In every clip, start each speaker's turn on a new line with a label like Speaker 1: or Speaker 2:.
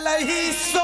Speaker 1: चलही सो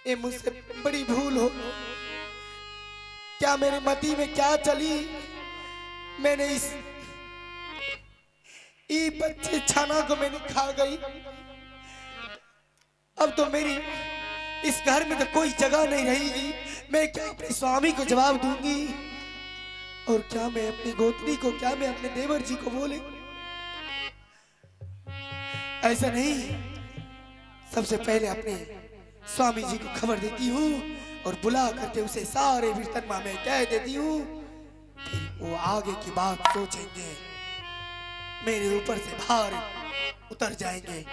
Speaker 1: ये मुझसे बड़ी भूल हो। क्या मेरे मती में क्या चली, मैंने इस बच्चे छाना को मैंने खा गई। अब तो मेरी इस घर में तो कोई जगह नहीं रहेगी। मैं क्या अपने स्वामी को जवाब दूंगी, और क्या मैं अपनी गोतनी को, क्या मैं अपने देवर जी को बोले? ऐसा नहीं, सबसे पहले अपने स्वामी जी को खबर देती हूँ और बुला करके उसे सारे वीरतनमा में कह देती हूँ, फिर वो आगे की बात सोचेंगे, मेरे ऊपर से भार उतर जाएंगे।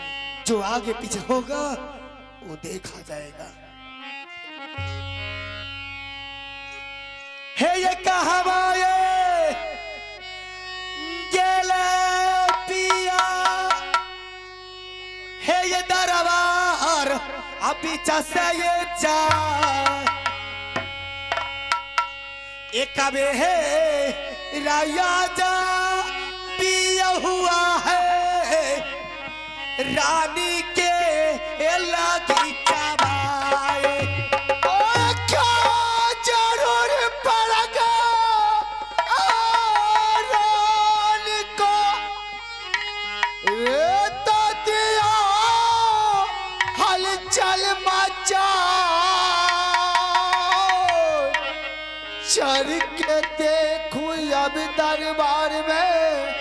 Speaker 1: जो आगे पीछे होगा वो देखा जाएगा। है ये कहावा पिया, है ये दरबार अभी चसे ये जा, एक कबे है राया जा पिया हुआ है रानी के लगी चबाए। क्या जरूर पड़ेगा रानी को, तो दिया हलचल मचा, चढ़ के देखूं अब दरबार में,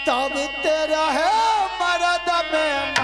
Speaker 1: तब तेरा है मर्द में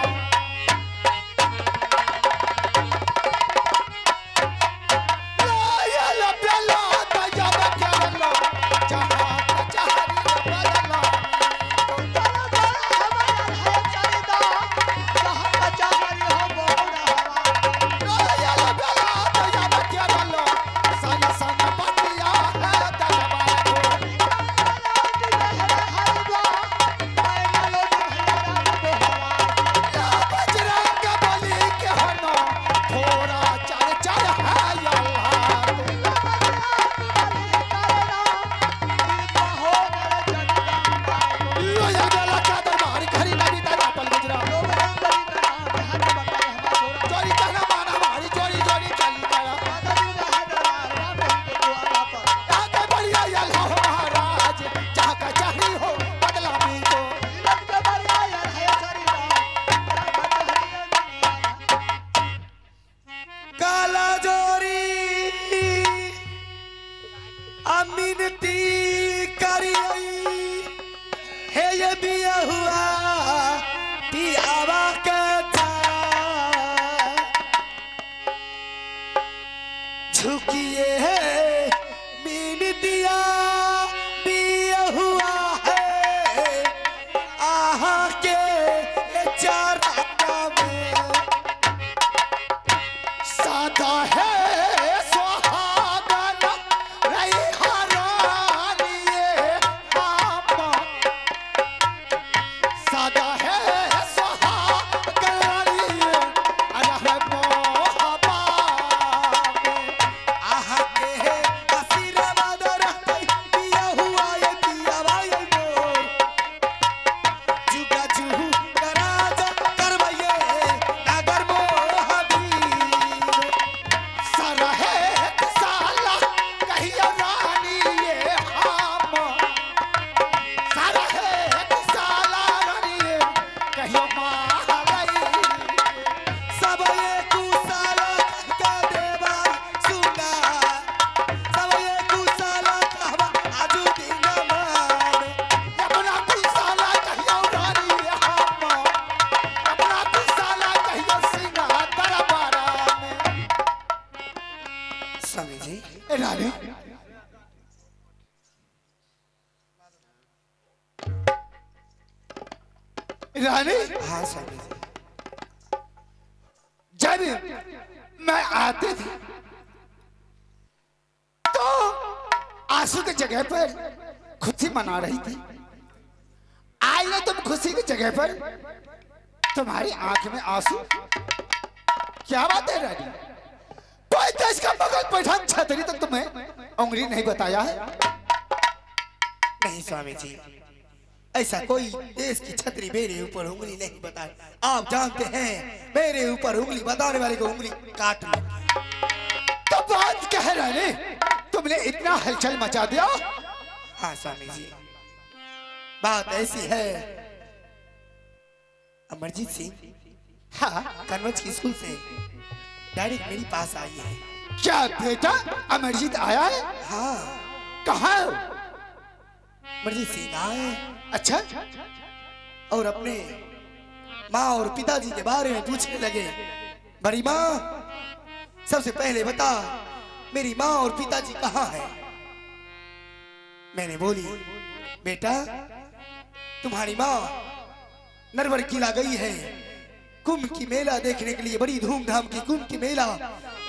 Speaker 1: झुकिए है मीन दिया दिया हुआ है आहा के चारा में,
Speaker 2: सादा है सुहागन रही हरानी ये आपा सादा है सुहागन रही अरे मोहब्बत
Speaker 1: आहा के आशीर्वाद रहते पिया हुआ ये पिया भाई मोर जुगा जुहू कराज करवैये नागर मोहबीर
Speaker 2: सारा है साला कहिया रानी ये हम सारा है साला रानी ये कहियो महारानी
Speaker 1: सब ये कुसाला का देवा सुना सब ये कुसाला कहवा आजू दिन मान
Speaker 2: अपना साला कहियो रानी ये हम अपना साला कहियो सिंहा दरबारा में
Speaker 1: स्वामी जी
Speaker 2: रानी रानी
Speaker 1: हाँ स्वामी जी
Speaker 2: जब मैं आते थे तो आंसू की जगह पर खुशी मना रही थी। आज ना तुम खुशी की जगह पर तुम्हारी आंख में आंसू। क्या बात है रानी? कोई देश का मगल पैठान छतरी तक तुम्हें उंगली नहीं बताया है?
Speaker 1: नहीं स्वामी जी ऐसा कोई देश की छतरी मेरे ऊपर उंगली नहीं बताए। आप जानते हैं मेरे ऊपर उंगली बताने वाले को उंगली काट लो।
Speaker 2: तो बात कह रहे तुमने इतना हलचल मचा दिया।
Speaker 1: हाँ स्वामी जी बात ऐसी है अमरजीत सिंह
Speaker 2: हाँ
Speaker 1: कन्वज की स्कूल से डायरेक्ट मेरे पास आई है।
Speaker 2: क्या बेटा अमरजीत आया है?
Speaker 1: हाँ
Speaker 2: कहाँ है वो?
Speaker 1: अमरजीत सिंह आए
Speaker 2: अच्छा
Speaker 1: और अपने माँ और पिताजी के बारे में पूछने लगे। बड़ी माँ सबसे पहले बता मेरी माँ और पिताजी कहाँ हैं? मैंने बोली बेटा तुम्हारी माँ नरवर किला गई है कुंभ की मेला देखने के लिए। बड़ी धूमधाम की कुंभ की मेला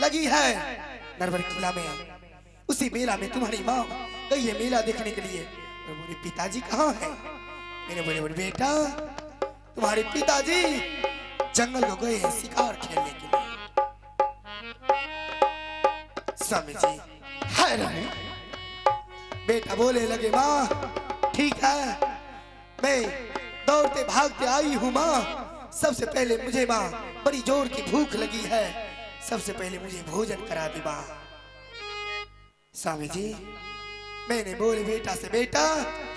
Speaker 1: लगी है नरवर किला में। उसी मेला में तुम्हारी माँ गई है मेला देखने के लिए। और बोले पिताजी कहाँ हैं? मैंने बोले बेटा तुम्हारे पिताजी जंगल को गए हैं शिकार खेलने के लिए। स्वामी जी
Speaker 2: है रानी
Speaker 1: बेटा बोले लगे माँ ठीक है मैं दौड़ते भागते आई हूँ माँ। सबसे पहले मुझे माँ बड़ी जोर की भूख लगी है। सबसे पहले मुझे भोजन करा दी माँ। स्वामी जी मैंने बोले बेटा से बेटा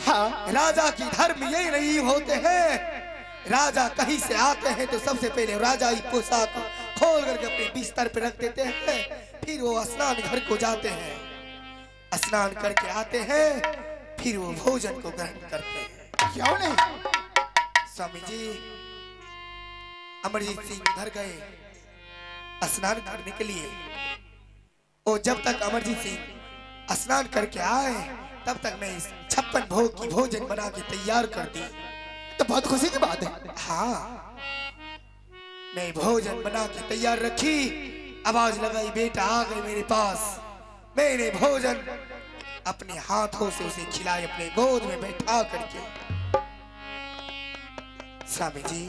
Speaker 2: हाँ
Speaker 1: राजा की धर्म यही नहीं होते हैं। राजा कहीं से आते हैं तो सबसे पहले राजा ही पोशाक खोल करके अपने बिस्तर पे रख देते हैं। फिर वो स्नान घर को जाते हैं स्नान करके आते हैं फिर वो भोजन को ग्रहण करते हैं।
Speaker 2: क्यों नहीं?
Speaker 1: स्वामी जी अमरजीत सिंह घर गए स्नान करने के लिए। और जब तक अमरजीत सिंह स्नान करके आए तब तक मैं इस 56 भोग की भोजन बना के तैयार कर दी।
Speaker 2: तो बहुत खुशी की बात है।
Speaker 1: हाँ मैं भोजन बना के तैयार रखी। आवाज लगाई बेटा आ गए मेरे पास। मैंने भोजन अपने हाथों से उसे खिलाए अपने गोद में बैठा करके। स्वामी जी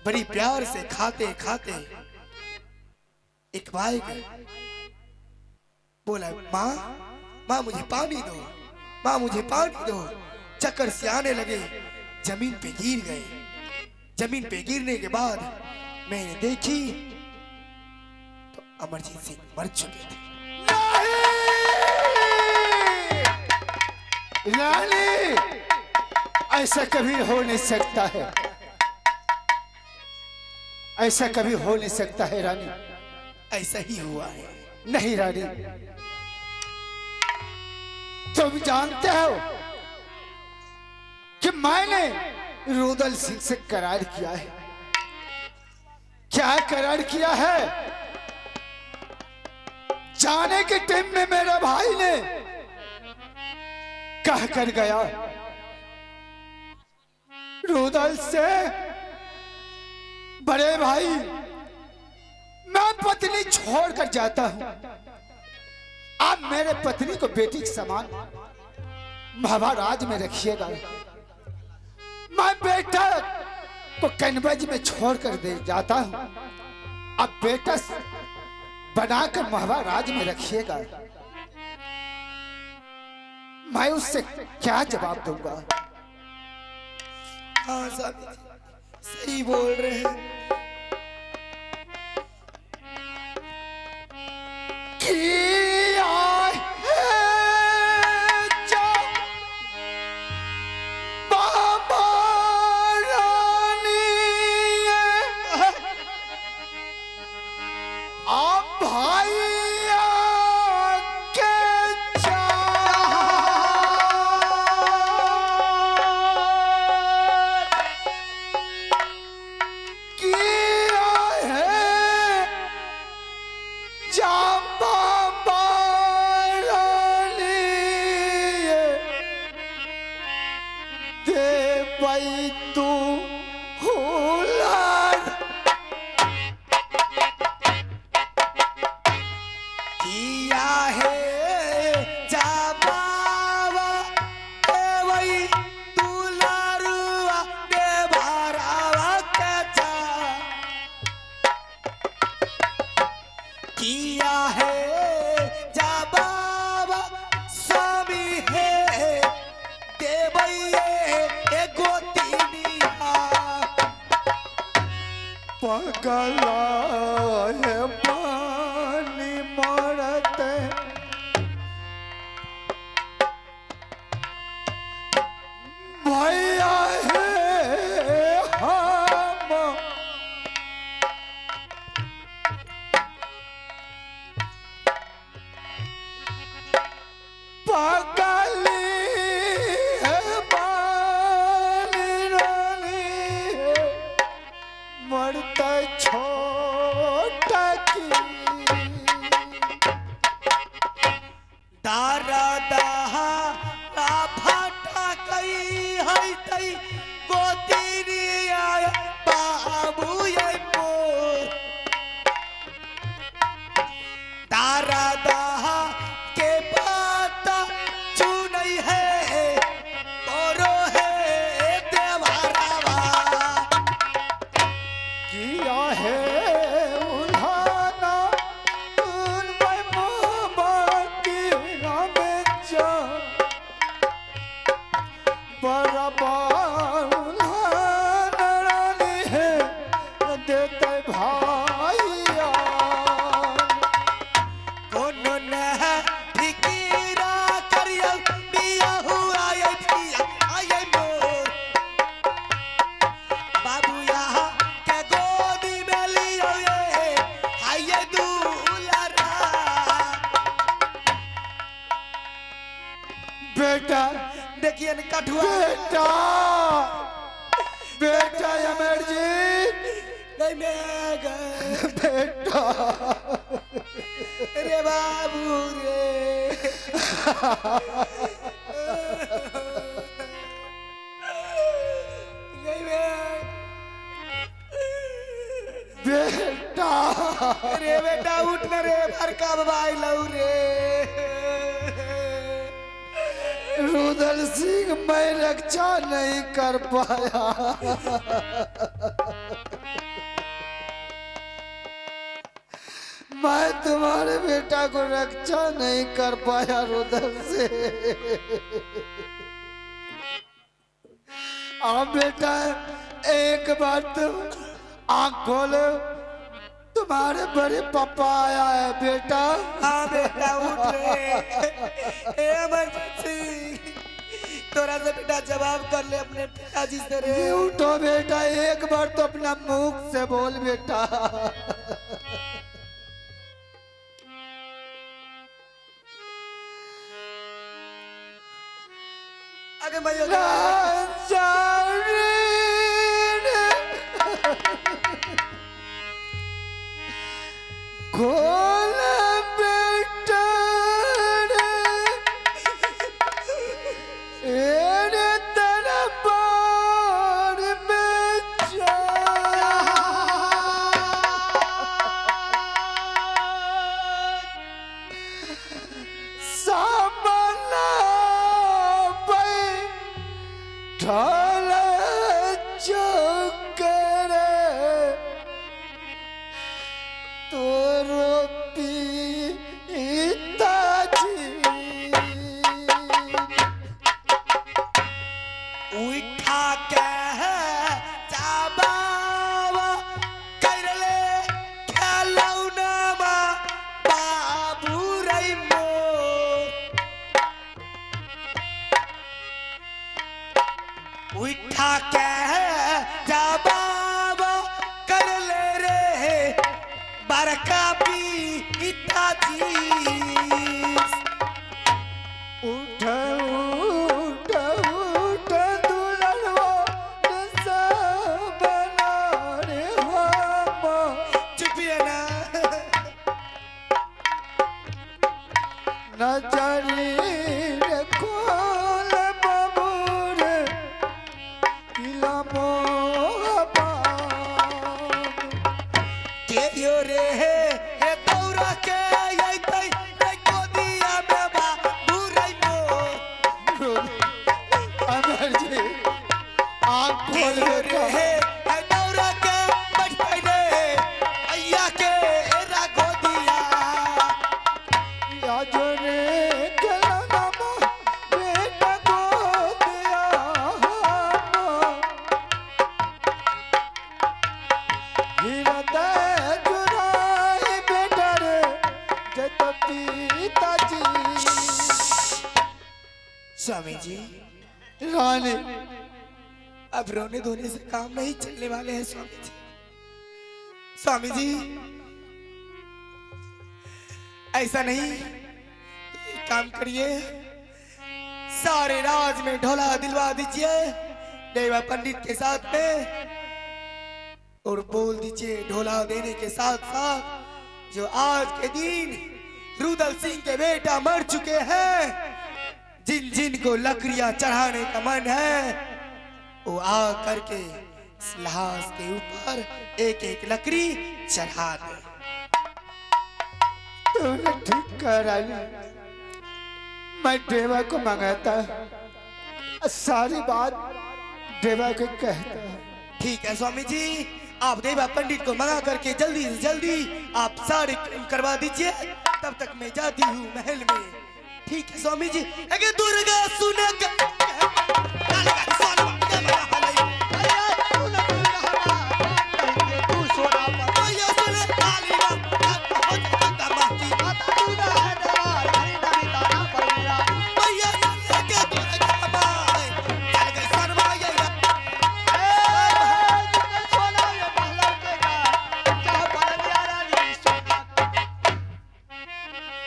Speaker 1: बड़ी प्यार से खाते खाते एक भाई बोला माँ माँ मुझे पानी दो माँ मुझे पानी दो। चक्कर से आने लगे जमीन पे गिर गए। जमीन पे गिरने के बाद मैंने देखी तो अमरजीत सिंह मर चुके थे।
Speaker 2: रानी ऐसा कभी हो नहीं सकता है। ऐसा कभी हो नहीं सकता है रानी।
Speaker 1: ऐसा ही हुआ है।
Speaker 2: नहीं रानी तुम जानते हो कि मैंने रुदल सिंह से करार किया है। क्या करार किया है? जाने के टाइम में मेरे भाई ने कह कर गया रुदल से बड़े भाई मैं पत्नी छोड़कर जाता हूं, आप मेरे पत्नी को बेटी के समान महाराज में रखिएगा। मैं बेटा को कन्वज में छोड़कर दे जाता हूं, अब बेटा बनाकर महाराज में रखिएगा। मैं उससे क्या जवाब दूंगा?
Speaker 1: हाँ स्वामी जी, सही बोल रहे हैं।
Speaker 2: बेटा
Speaker 1: देखिए न कठुआ
Speaker 2: बेटा बेटा अमर जी
Speaker 1: नहीं मैं गए
Speaker 2: बेटा
Speaker 1: रे बाबू रे नहीं मैं
Speaker 2: बेटा
Speaker 1: रे बेटा उठ न रे फरका भाई लऊ रे
Speaker 2: रुदल सिंह मैं रक्षा नहीं कर पाया मैं तुम्हारे बेटा को रक्षा नहीं कर पाया रुदल से अब बेटा एक बार तुम आंख खोलो तुम्हारे बड़े पापा आया है बेटा
Speaker 1: हाँ बेटा उठ रे इमरजेंसी तोरा से बेटा जवाब कर ले अपने पिताजी से रे
Speaker 2: उठो बेटा एक बार तो अपना मुंह से बोल बेटा
Speaker 1: अरे मैं
Speaker 2: खोल बेटा रे तेरा बार बेचा पिताजी
Speaker 1: उठा के जाबावा करले खेलौनामा बाबू रई मोर उठा के जाबावा करले रे बरका पिताजी
Speaker 2: उठ उठ उठ दुल्हनवा नशा बना रे हम
Speaker 1: चुपिए ना
Speaker 2: नजरी रे खोल बबूर किला मोहबा
Speaker 1: के यो रे हे दौरा के अइतै रे गोदिया में बाबू रई मोर
Speaker 2: अमर जी आँख
Speaker 1: के
Speaker 2: खोल
Speaker 1: यो
Speaker 2: के
Speaker 1: रे हे दौरा के बैठै रे अय्या के रा गोदिया
Speaker 2: आज रे खेलनामा बेटा को दिया हृदय जुराई बेटा रे जत पिताजी
Speaker 1: स्वामी जी
Speaker 2: रानी
Speaker 1: अब रोने धोने से काम नहीं चलने वाले हैं स्वामी जी स्वामी जी ऐसा नहीं एक काम करिए सारे राज में ढोला दिलवा दीजिए देवा पंडित के साथ में और बोल दीजिए ढोला देने के साथ साथ जो आज के दिन रुदल सिंह के बेटा मर चुके हैं जिन जिन को लकड़ियां चढ़ाने का मन है वो आ करके इस लाश के ऊपर एक एक लकड़ी चढ़ा दे
Speaker 2: तूने ठीक करा मैं देवा को मंगाता सारी बात देवा को कहता
Speaker 1: ठीक है स्वामी जी आप देवा पंडित को मंगा करके जल्दी से जल्दी आप सारे काम करवा दीजिए तब तक मैं जाती हूँ महल में ठीक है स्वामी जी अगर दुर्गा सुने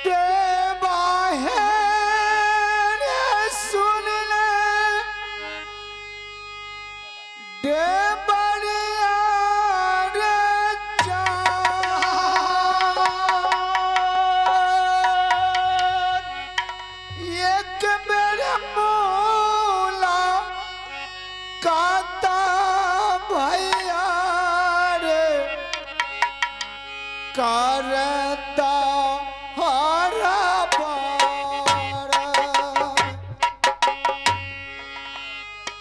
Speaker 2: देवा है रे सुन ले देवरिया रे जान एक बेर मोला काता भैया रे करता हरा पारा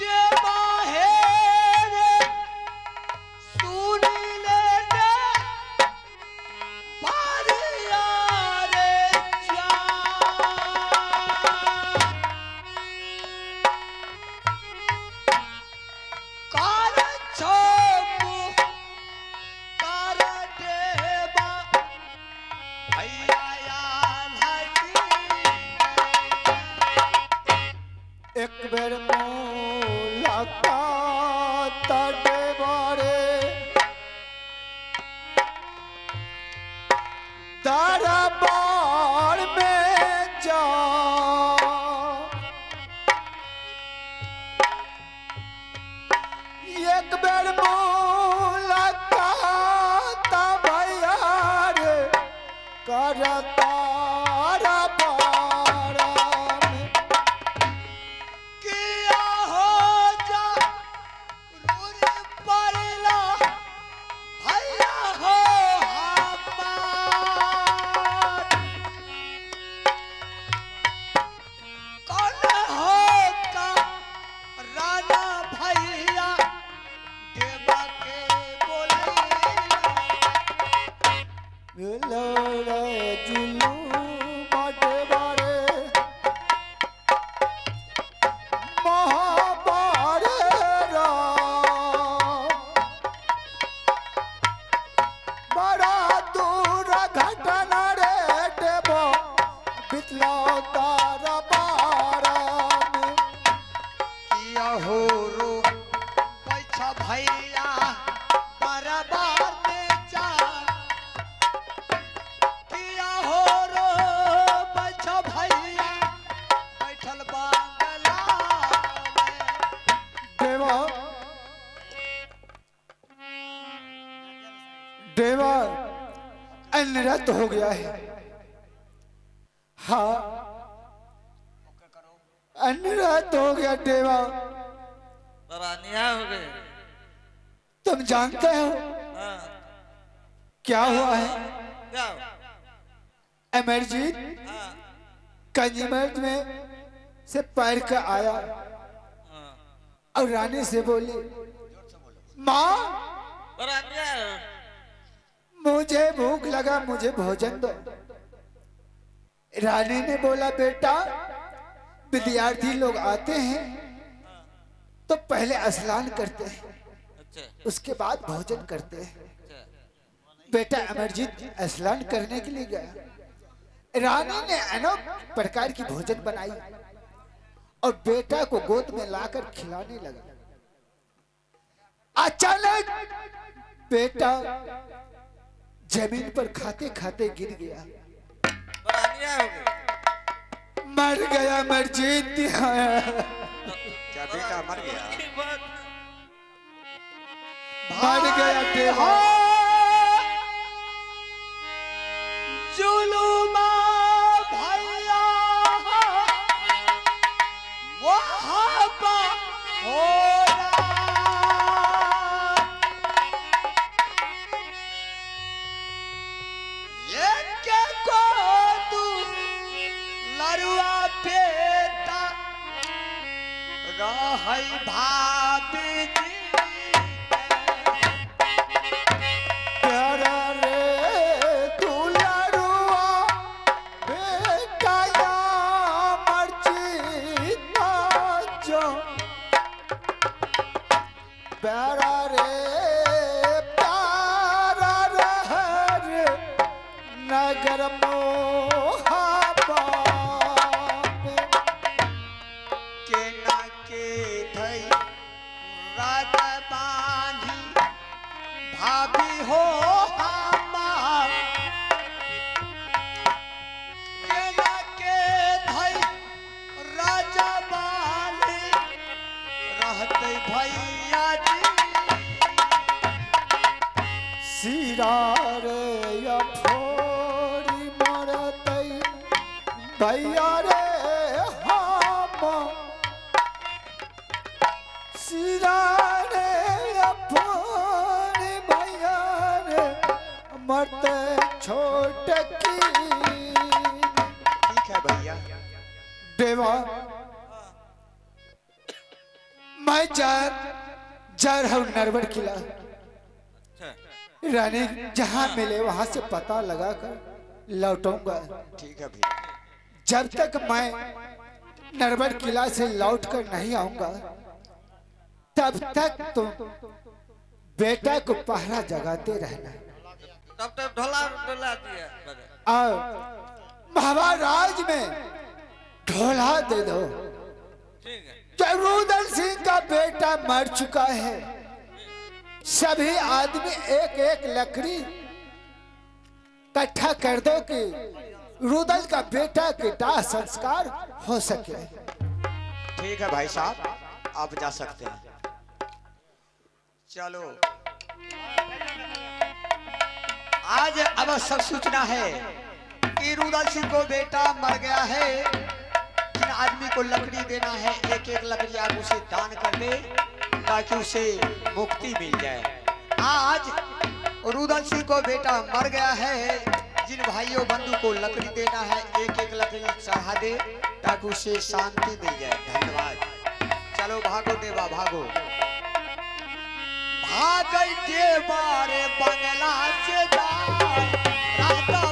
Speaker 1: देवा है रे सुन ले बारिया रे कार छोपू कार देवा भैया
Speaker 2: एक बेर मुलाकात देवारे दरबार में जा एक बेर मुलाकात भैया रे करता
Speaker 1: किया हो जा रूरी परला भैया हो हमार कौन हो का राना भैया देवा के बोले
Speaker 2: झूले रे झूलू मडवारे महाबारे बड़ा दूर घटना रे देवो बितलो तार बारा में
Speaker 3: किया हो रो पैसा भैया बराबर में जा किया हो रो पैसा भैया बैठल बांगला में
Speaker 2: देवा देवा अनरत हो गया है। हाँ अनरत हो गया देवा।
Speaker 4: बड़ा अन्याय हो गए।
Speaker 2: तुम जानते हो
Speaker 4: हाँ,
Speaker 2: क्या हुआ है?
Speaker 4: क्या?
Speaker 2: अमरजीत
Speaker 4: हाँ,
Speaker 2: कंजमर्ज में से पैर का आया
Speaker 4: हाँ,
Speaker 2: और रानी से बोली माँ
Speaker 4: बड़ा अन्याय हो।
Speaker 2: मुझे भूख लगा मुझे भोजन दो। रानी ने बोला बेटा विद्यार्थी लोग आते हैं तो पहले स्नान करते हैं
Speaker 4: अच्छा,
Speaker 2: उसके बाद भोजन करते हैं।
Speaker 4: अच्छा,
Speaker 2: बेटा अमरजीत स्नान करने के लिए गया। रानी ने अनेक प्रकार की भोजन बनाई और बेटा को गोद में लाकर खिलाने लगा। अचानक बेटा जमीन पर खाते खाते गिर गया।
Speaker 4: बड़ा अन्याय हो गया।
Speaker 2: मर गया अमरजीत।
Speaker 3: क्या बेटा मर गया?
Speaker 4: की बात।
Speaker 2: मर गया देवा।
Speaker 3: जुलूमा भैया वहाँ पर होना ये क्या को तू लरुआ पेटा रहै भाभी जी
Speaker 2: प्यारा रे दुलारुआ बेटा या अमरजीत नाचो। प्यारा रे प्यारा रहर नगर मोहाबा में।
Speaker 3: के ना के धई रात बांधी भाभी हो हमार के ना के धई राजा बांधी रहते भैया जी
Speaker 2: सिरा रे या फोड़ी मरतै भैया रे हम। सिरा रे या फोड़ी भैया रे मरते छोट की।
Speaker 3: ठीक है भैया।
Speaker 2: देवा मैं जार हूँ नरवर किला।
Speaker 4: अच्छा,
Speaker 2: रानी जहाँ मिले वहां से पता लगा कर लौटूंगा।
Speaker 3: ठीक है भैया।
Speaker 2: जब तक मैं नरवर किला से लौट कर नहीं आऊंगा तब तक तुम बेटा को पहरा जगाते रहना।
Speaker 4: तब तक ढोला ढोला दिया बड़े।
Speaker 2: और महाराज में ढोला दे दो।
Speaker 4: ठीक है।
Speaker 2: रुदल सिंह का बेटा मर चुका है। सभी आदमी एक एक लकड़ी इकट्ठा कर दो कि रुदल का बेटा के दाह संस्कार हो सके।
Speaker 3: ठीक है भाई साहब आप जा सकते हैं। चलो आज आवश्यक सूचना है कि रुदल सिंह को बेटा मर गया है। जिन आदमी को लकड़ी देना है एक एक लकड़ी आप उसे दान कर दे ताकि उसे मुक्ति मिल जाए। आज रुदल सिंह को बेटा मर गया है। जिन भाइयों बंधु को लकड़ी देना है एक एक लकड़ी चढ़ा दे ताकि उसे शांति मिल जाए। धन्यवाद। चलो भागो देवा भागो। भाग देवा रे बंगला से जा रात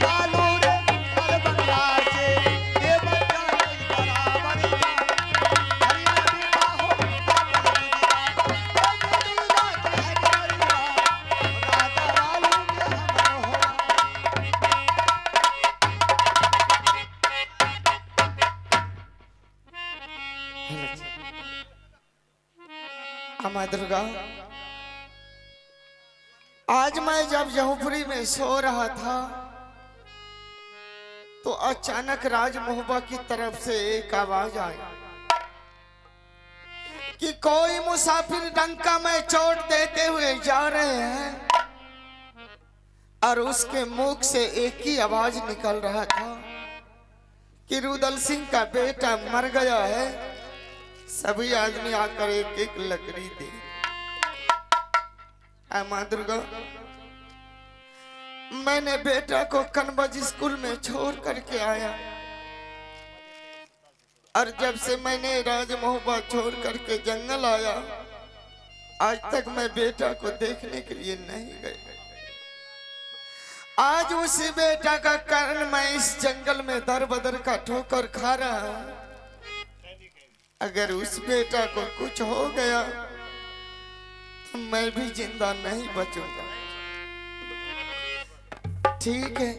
Speaker 2: अम्मा दुर्गा, आज मैं जब जहुपुरी में सो रहा था तो अचानक राज मोहब्बा की तरफ से एक आवाज आई कि कोई मुसाफिर डंका में चोट देते हुए जा रहे हैं, और उसके मुख से एक ही आवाज निकल रहा था कि रुदल सिंह का बेटा मर गया है, सभी आदमी आकर एक एक लकड़ी दे। मां दुर्गा, मैंने बेटा को कनबज स्कूल में छोड़ करके आया, और जब से मैंने राज मोहब्बा छोड़ करके जंगल आया, आज तक मैं बेटा को देखने के लिए नहीं गया। आज उसी बेटा का कारण मैं इस जंगल में दर बदर का ठोकर खा रहा हूं। अगर उस बेटा को कुछ हो गया तो मैं भी जिंदा नहीं बचूंगा। ठीक है,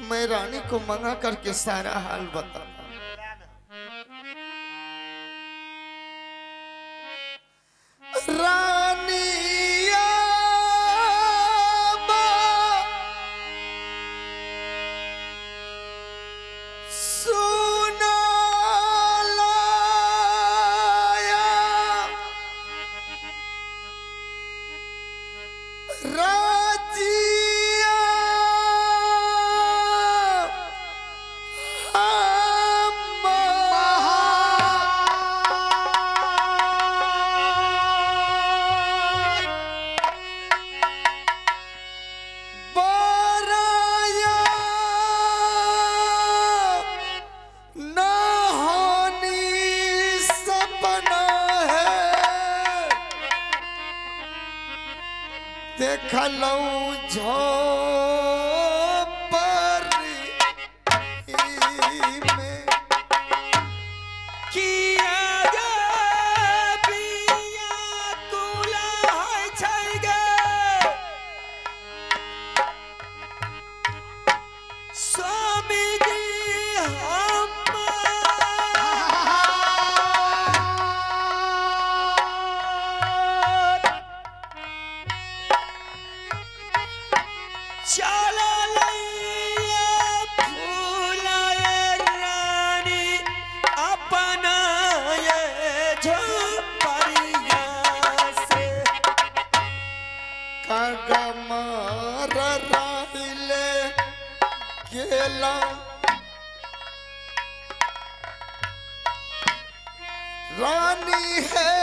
Speaker 2: मैं रानी को मंगा करके सारा हाल बताऊंगा। रानिया सुना लाया, राजिया देखलौ झोपड़ी में किया गे पिया कुला है छै गे, स्वामी जी चला लैया फूलाए रानी अपना ये झोपड़िया से, कगमार राहिले गेला रानी है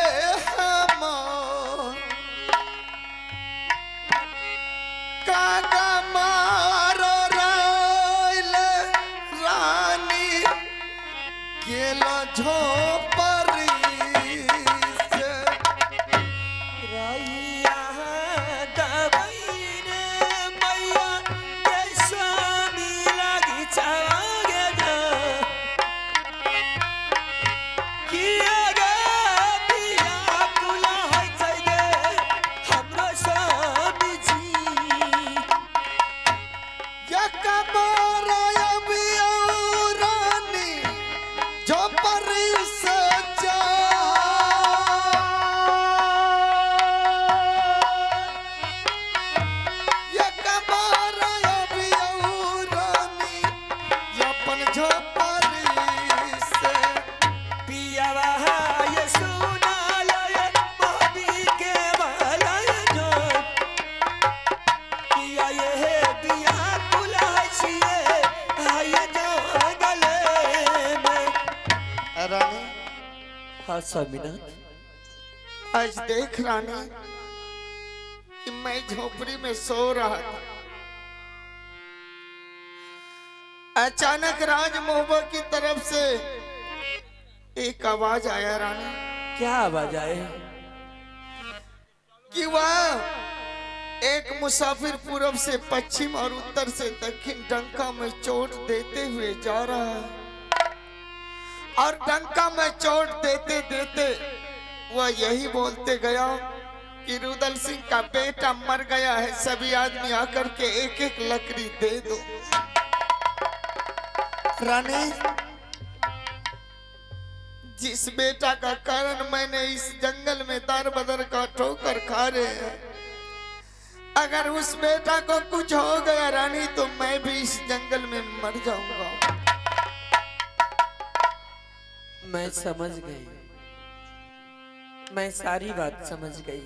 Speaker 2: हमार, कागा मारो राइले रानी गेला झोपड़ी से, रैया दबैने मैया के स्वामी लागी छागे जा, किया गे पिया कुला है छै गे हमरो स्वामी जी, रानी जो परी से जा, ये कबार रानी अपन झोपड़ी से, पियावा ये सुना लए मोदी के वाला जो, पिया ये पिया कुला छिए आये जो गले में। रानी,
Speaker 3: हाँ स्वामीनाथ,
Speaker 2: आज देख रानी कि मैं झोपड़ी में सो रहा था, अचानक राज मोहब्बा की तरफ से एक आवाज आया रानी।
Speaker 3: क्या आवाज आए?
Speaker 2: कि वह एक मुसाफिर पूर्व से पश्चिम और उत्तर से दक्षिण डंका में चोट देते हुए जा रहा है, और डंका में चोट देते देते वह यही बोलते गया कि रुदल सिंह का बेटा मर गया है, सभी आदमी आकर के एक एक लकड़ी दे दो। रानी, जिस बेटा का कारण मैंने इस जंगल में दर बदर का ठोकर खा रहे हैं, अगर उस बेटा को कुछ हो गया रानी तो मैं भी इस जंगल में मर जाऊंगा।
Speaker 5: मैं समझ गई, मैं सारी बात समझ गई।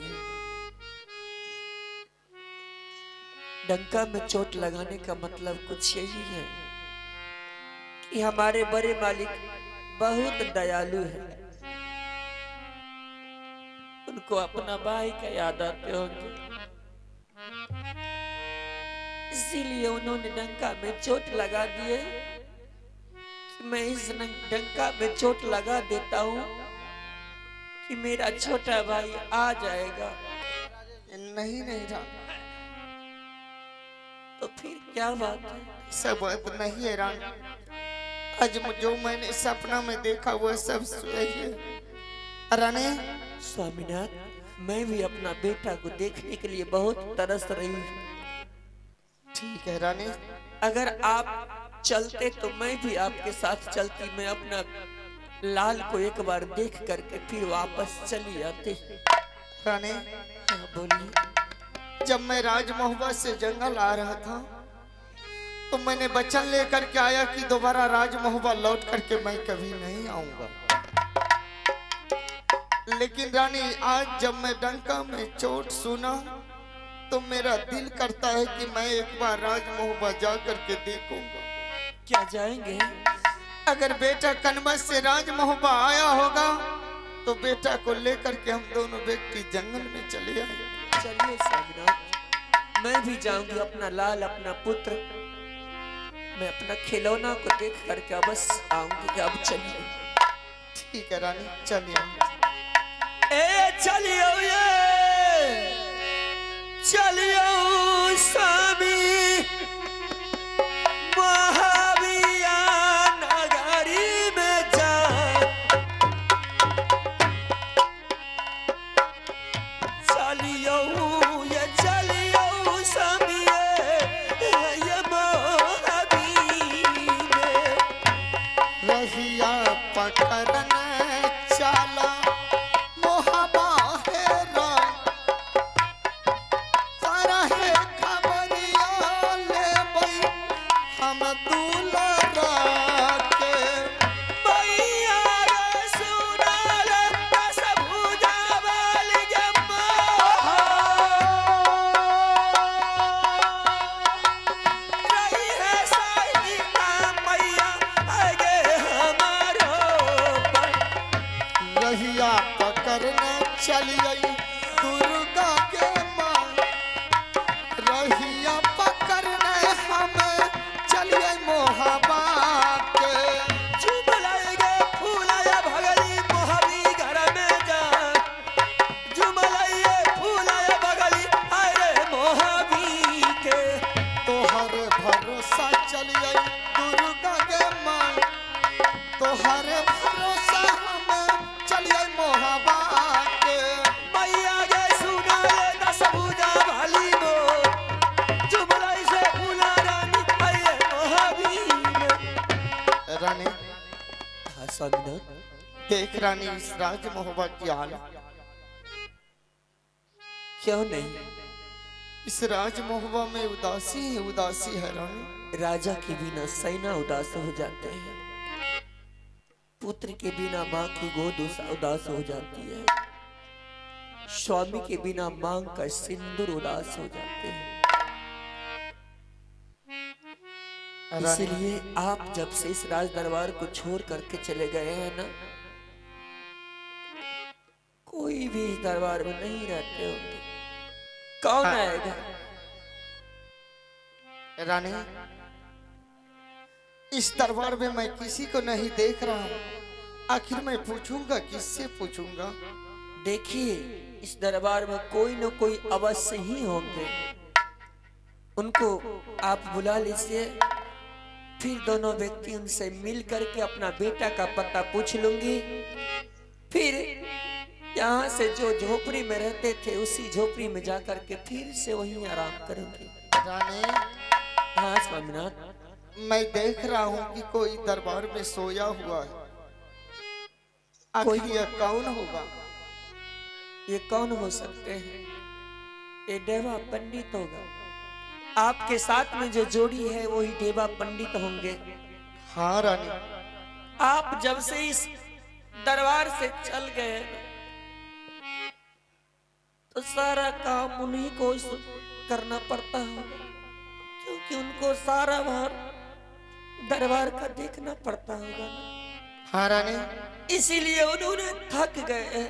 Speaker 5: डंका में चोट लगाने का मतलब कुछ यही है कि हमारे बड़े मालिक बहुत दयालु है, उनको अपना भाई का याद आते होंगे, इसीलिए उन्होंने डंका में चोट लगा दिए कि मैं इस डंका में चोट लगा देता हूं कि मेरा छोटा भाई आ जाएगा।
Speaker 2: नहीं नहीं रानी,
Speaker 5: तो फिर क्या बात है?
Speaker 2: सब बात नहीं है रानी। आज जो मैंने सपना में देखा वो सब सही है रानी।
Speaker 5: स्वामीनाथ, मैं भी अपना बेटा को देखने के लिए बहुत तरस रही हूँ।
Speaker 2: ठीक है रानी,
Speaker 5: अगर आप चलते तो मैं भी आपके साथ चलती, मैं अपना लाल को एक बार देख करके फिर वापस चली आती।
Speaker 2: रानी
Speaker 5: हाँ बोलिए।
Speaker 2: जब मैं राजमहुआ से जंगल आ रहा था तो मैंने वचन लेकर के आया कि दोबारा राजमहुआ लौट करके मैं कभी नहीं आऊंगा। लेकिन रानी आज जब मैं डंका में चोट सुना तो मेरा दिल करता है कि मैं एक बार राजमहुआ जा करके देखूंगा।
Speaker 5: क्या जाएंगे?
Speaker 2: अगर बेटा कनबस से राजमहुआ आया होगा तो बेटा को लेकर के हम दोनों व्यक्ति जंगल में चले आएंगे।
Speaker 5: चलिए स्वामीनाथ, मैं भी जाऊंगी। अपना लाल, अपना पुत्र, मैं अपना खिलौना को देख करके बस आऊंगी। अब चलिए।
Speaker 2: ठीक है रानी, चलिए।
Speaker 5: ए चलियो ये चलियो स्वामी महाविया नगरी में जा, चलियो ये चलियो स्वामी ये महावी में
Speaker 2: रहिया पकड़ने चला मोहबा है राम, सारा है खबरिया ले बई हम दुलरा के।
Speaker 5: मैया रे सुनाल सब जावल जम्मा, रही है साई का मैया आगे हमारो पर।
Speaker 2: रहिया पकड़ने चलिए दुर्गा के माँ, रहिया पकड़ने हमें चलिए मोहबा के।
Speaker 5: झुमलाएगे फूलाया भगली मोहबी घर में जा, झुमलाइए फूलाया भगली अरे मोहबी के।
Speaker 2: तोहर भरोसा चलिए दुर्गा के माँ, तोहर भरोसा हमें चलिए मोहबा के।
Speaker 5: मैया गे सुनाए दस पूजा भाली मो, झुमलाई से फूला रानी अरे मोहबी में।
Speaker 2: रानी
Speaker 5: हाँ स्वामीनाथ,
Speaker 2: देख रानी इस राजमहुआ की हालत,
Speaker 5: क्यों नहीं?
Speaker 2: इस राजमहुआ में उदासी ही उदासी है रानी।
Speaker 5: राजा के बिना सेना उदास हो जाते हैं, पुत्र के बिना माँ की गोद उदास हो जाती है, स्वामी के बिना मांग का सिंदूर उदास हो जाते हैं।
Speaker 2: रानी
Speaker 5: इसलिए आप जब से इस राज दरबार को छोड़ करके चले गए हैं ना, कोई भी इस दरबार में नहीं रहते होंगे। कौन आएगा?
Speaker 2: रानी इस दरबार में मैं किसी को नहीं देख रहा हूँ, आखिर मैं पूछूंगा किससे पूछूंगा?
Speaker 5: देखिए इस दरबार में कोई न कोई अवश्य ही होंगे, उनको आप बुला लीजिए, फिर दोनों व्यक्ति उनसे मिल करके अपना बेटा का पता पूछ लूंगी, फिर यहाँ से जो झोपड़ी में रहते थे उसी झोपड़ी में जाकर के फिर से वहीं आराम करूंगी।
Speaker 2: रानी
Speaker 5: हाँ स्वामीनाथ,
Speaker 2: मैं देख रहा हूँ कि कोई दरबार में सोया हुआ है, आखिर यह कौन होगा?
Speaker 5: ये कौन हो सकते हैं? ये देवा पंडित होगा। आपके साथ में जो जोड़ी है वही देवा पंडित होंगे।
Speaker 2: हाँ रानी,
Speaker 5: आप जब से इस दरबार से चल गए तो सारा काम उन्हीं को करना पड़ता होगा, क्योंकि उनको सारा बार दरबार का देखना पड़ता होगा ना।
Speaker 2: हाँ रानी,
Speaker 5: इसीलिए उन्होंने थक गए।